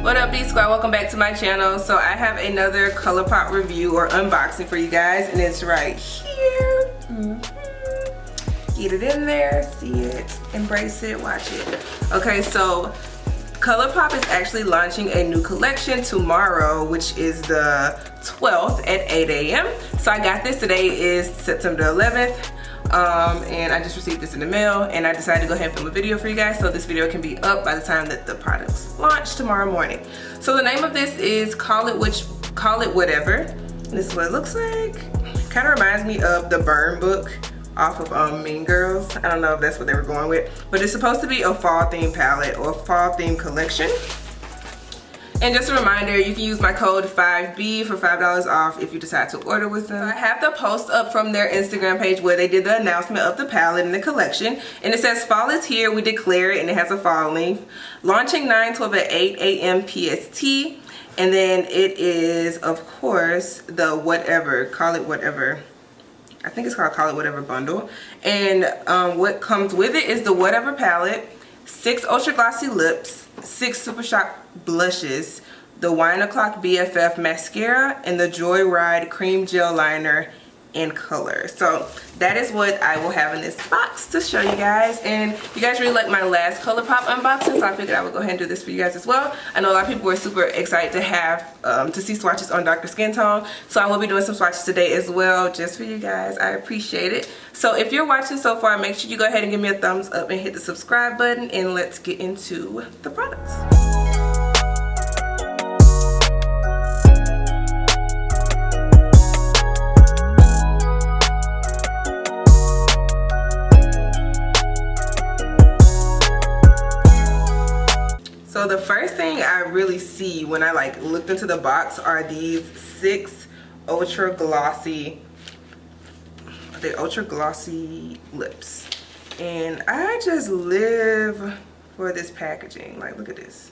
What up, B Squad? Welcome back to my channel. So I have another Colourpop review or unboxing for you guys, and it's right here. Get it in there, see it, embrace it, watch it. Okay, so Colourpop is actually launching a new collection tomorrow, which is the 12th at 8 a.m. So I got this. Today is September 11th. And I just received this in the mail, and I decided to go ahead and film a video for you guys, so this video can be up by the time that the products launch tomorrow morning. So the name of this is Call It Whatever. And this is what it looks like. Kind of reminds me of the Burn book off of Mean Girls. I don't know if that's what they were going with, but it's supposed to be a fall theme palette or fall theme collection. And just a reminder, you can use my code 5B for $5 off if you decide to order with them. So I have the post up from their Instagram page where they did the announcement of the palette and the collection. And it says, fall is here, we declare it, and it has a fall length. Launching 9/12 at 8 a.m. PST. And then it is, of course, the Whatever, Call It Whatever. I think it's called Call It Whatever bundle. And what comes with it is the Whatever palette, 6 ultra glossy lips, 6 super shock blushes, the Wine O'Clock BFF mascara, and the Joyride cream gel liner in color. So that is what I will have in this box to show you guys. And you guys really like my last Colourpop unboxing, so I figured I would go ahead and do this for you guys as well. I know a lot of people were super excited to have to see swatches on darker skin tone, so I will be doing some swatches today as well, just for you guys. I appreciate it. So if you're watching so far, make sure you go ahead and give me a thumbs up and hit the subscribe button, and let's get into the products. So the first thing I really see when I looked into the box are these 6 ultra glossy lips, and I just live for this packaging. Like, look at this.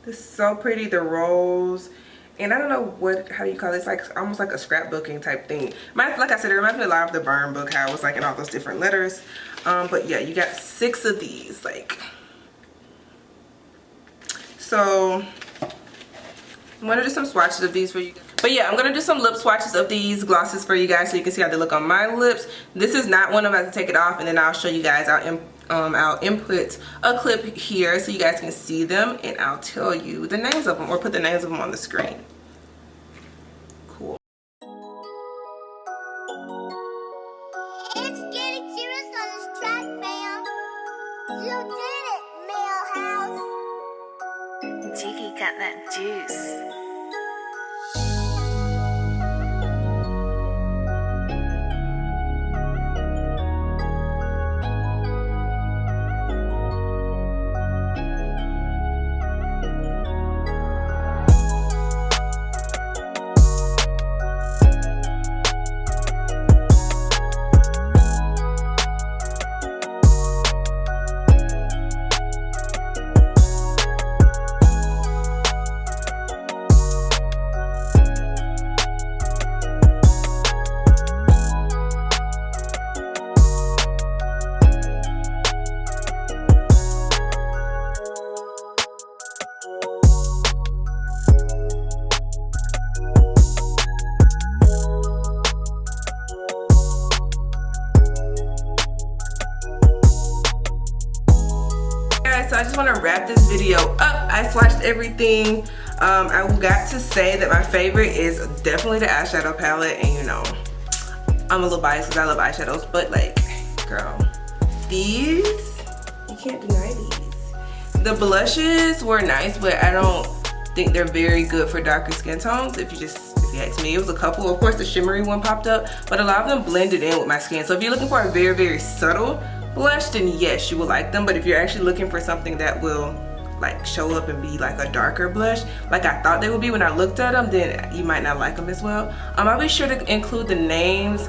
This is so pretty. The rolls, and I don't know how you call it. It's like almost like a scrapbooking type thing. Like I said, it reminds me a lot of the Burn book, how it was like in all those different letters. But yeah, you got 6 of these. So I'm gonna do some swatches of these for you. But yeah, I'm gonna do some lip swatches of these glosses for you guys, so you can see how they look on my lips. This is not one I'm about to take it off, and then I'll show you guys. I'll input a clip here so you guys can see them, and I'll tell you the names of them, or put the names of them on the screen. Cool. It's getting serious on this track, fam. You did it, Millhouse. Jiggy got that juice. So I just want to wrap this video up. I swatched everything. I got to say that my favorite is definitely the eyeshadow palette, and you know, I'm a little biased because I love eyeshadows, but girl, these, you can't deny these. The blushes were nice, but I don't think they're very good for darker skin tones. If you ask me, it was a couple. Of course, the shimmery one popped up, but a lot of them blended in with my skin. So if you're looking for a very, very subtle blush, then yes, you will like them. But if you're actually looking for something that will show up and be like a darker blush, like I thought they would be when I looked at them, then you might not like them as well. I'll be sure to include the names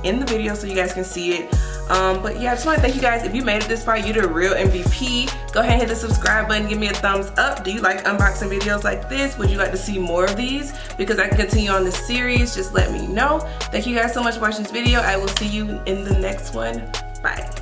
in the video so you guys can see it. But yeah, I just want to thank you guys. If you made it this far, you're the real MVP. Go ahead and hit the subscribe button, give me a thumbs up. Do you like unboxing videos like this? Would you like to see more of these? Because I can continue on this series, just let me know. Thank you guys so much for watching this video. I will see you in the next one. Bye.